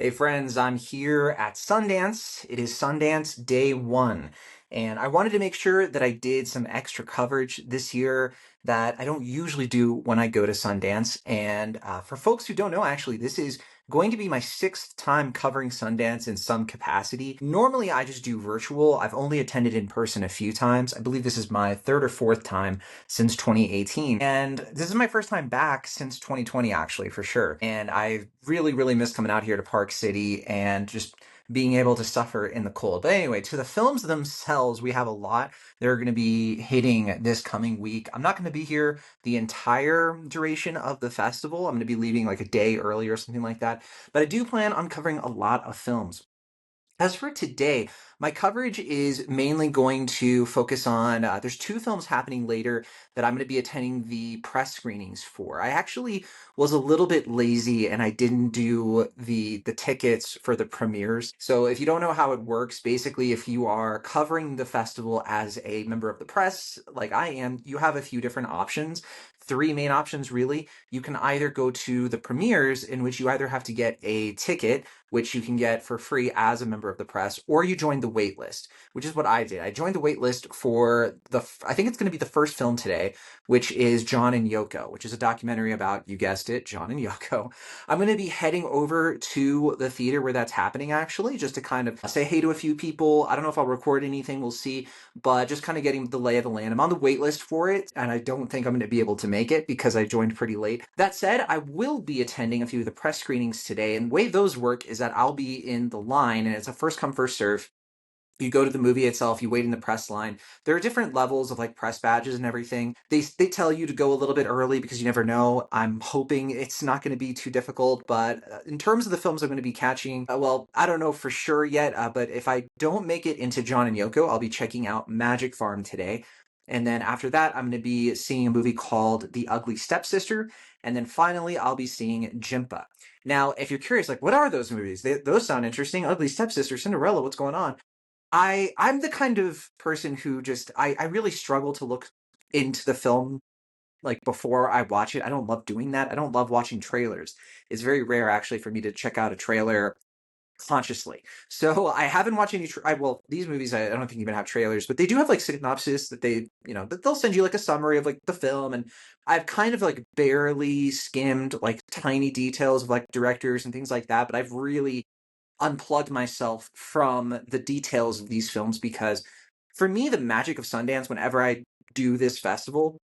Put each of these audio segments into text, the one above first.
Hey friends, I'm here at Sundance. It is Sundance day one, and I wanted to make sure that I did some extra coverage this year that I don't usually do when I go to Sundance. And for folks who don't know, actually, this is going to be my sixth time covering Sundance in some capacity. Normally, I just do virtual. I've only attended in person a few times. I believe this is my third or fourth time since 2018. And this is my first time back since 2020, actually, for sure. And I really missed coming out here to Park City and just being able to suffer in the cold. But anyway, to the films themselves, we have a lot that are going to be hitting this coming week. I'm not going to be here the entire duration of the festival. I'm going to be leaving like a day early or something like that. But I do plan on covering a lot of films. As for today, my coverage is mainly going to focus on, there's two films happening later that I'm going to be attending the press screenings for. I actually was a little bit lazy and I didn't do the tickets for the premieres. So if you don't know how it works, basically if you are covering the festival as a member of the press, like I am, you have a few different options. Three main options, really. You can either go to the premieres, in which you either have to get a ticket, which you can get for free as a member of the press, or you join the wait list, which is what I did. I joined the wait list for I think it's going to be the first film today, which is John and Yoko, which is a documentary about, you guessed it, John and Yoko. I'm going to be heading over to the theater where that's happening, actually, just to kind of say hey to a few people. I don't know if I'll record anything, we'll see, but just kind of getting the lay of the land. I'm on the wait list for it, and I don't think I'm going to be able to make it because I joined pretty late. That said, I will be attending a few of the press screenings today, and the way those work is that I'll be in the line, and it's a first come, first serve. You go to the movie itself, you wait in the press line. There are different levels of like press badges and everything. They tell you to go a little bit early because you never know. I'm hoping it's not going to be too difficult, but in terms of the films I'm going to be catching, well, I don't know for sure yet, but if I don't make it into John and Yoko, I'll be checking out Magic Farm today. And then after that, I'm going to be seeing a movie called The Ugly Stepsister. And then finally, I'll be seeing Jimpa. Now, if you're curious, like, what are those movies? Those sound interesting. Ugly Stepsister, Cinderella, what's going on? I'm the kind of person who just I really struggle to look into the film like before I watch it. I don't love doing that. I don't love watching trailers. It's very rare actually for me to check out a trailer consciously. So I haven't watched any well, these movies I don't think even have trailers, but they do have like synopsis that that they'll send you like a summary of like the film, and I've kind of like barely skimmed like tiny details of like directors and things like that, but I've really unplugged myself from the details of these films because for me, the magic of Sundance, whenever I do this festival,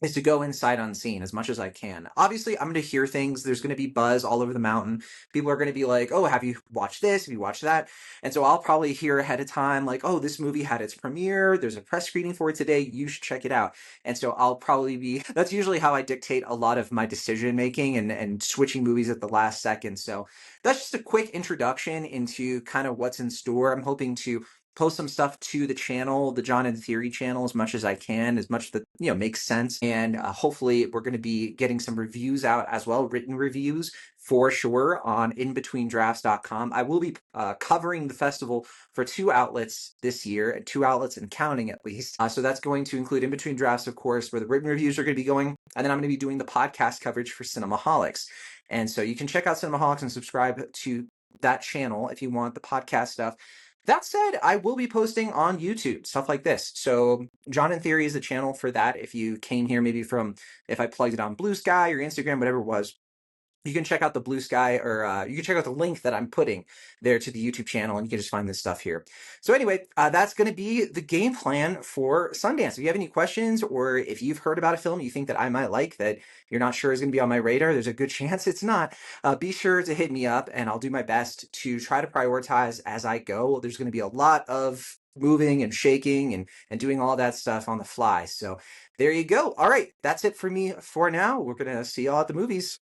is to go inside unseen as much as I can. Obviously, I'm going to hear things. There's going to be buzz all over the mountain. People are going to be like, oh, have you watched this? Have you watched that? And so I'll probably hear ahead of time, like, oh, this movie had its premiere. There's a press screening for it today. You should check it out. And so I'll probably be, that's usually how I dictate a lot of my decision making and switching movies at the last second. So that's just a quick introduction into kind of what's in store. I'm hoping to post some stuff to the channel, the John and Theory channel, as much as I can, as much that makes sense. And hopefully, we're going to be getting some reviews out as well, written reviews for sure on inbetweendrafts.com. I will be covering the festival for two outlets this year, two outlets and counting at least. So that's going to include In Between Drafts, of course, where the written reviews are going to be going, and then I'm going to be doing the podcast coverage for Cinemaholics. And so you can check out Cinemaholics and subscribe to that channel if you want the podcast stuff. That said, I will be posting on YouTube, stuff like this. So John in Theory is the channel for that. If you came here maybe from, if I plugged it on Blue Sky or Instagram, whatever it was, you can check out the Blue Sky, or you can check out the link that I'm putting there to the YouTube channel, and you can just find this stuff here. So anyway, that's going to be the game plan for Sundance. If you have any questions, or if you've heard about a film you think that I might like that you're not sure is going to be on my radar, there's a good chance it's not. Be sure to hit me up, and I'll do my best to try to prioritize as I go. There's going to be a lot of moving and shaking and doing all that stuff on the fly. So there you go. All right, that's it for me for now. We're going to see y'all at the movies.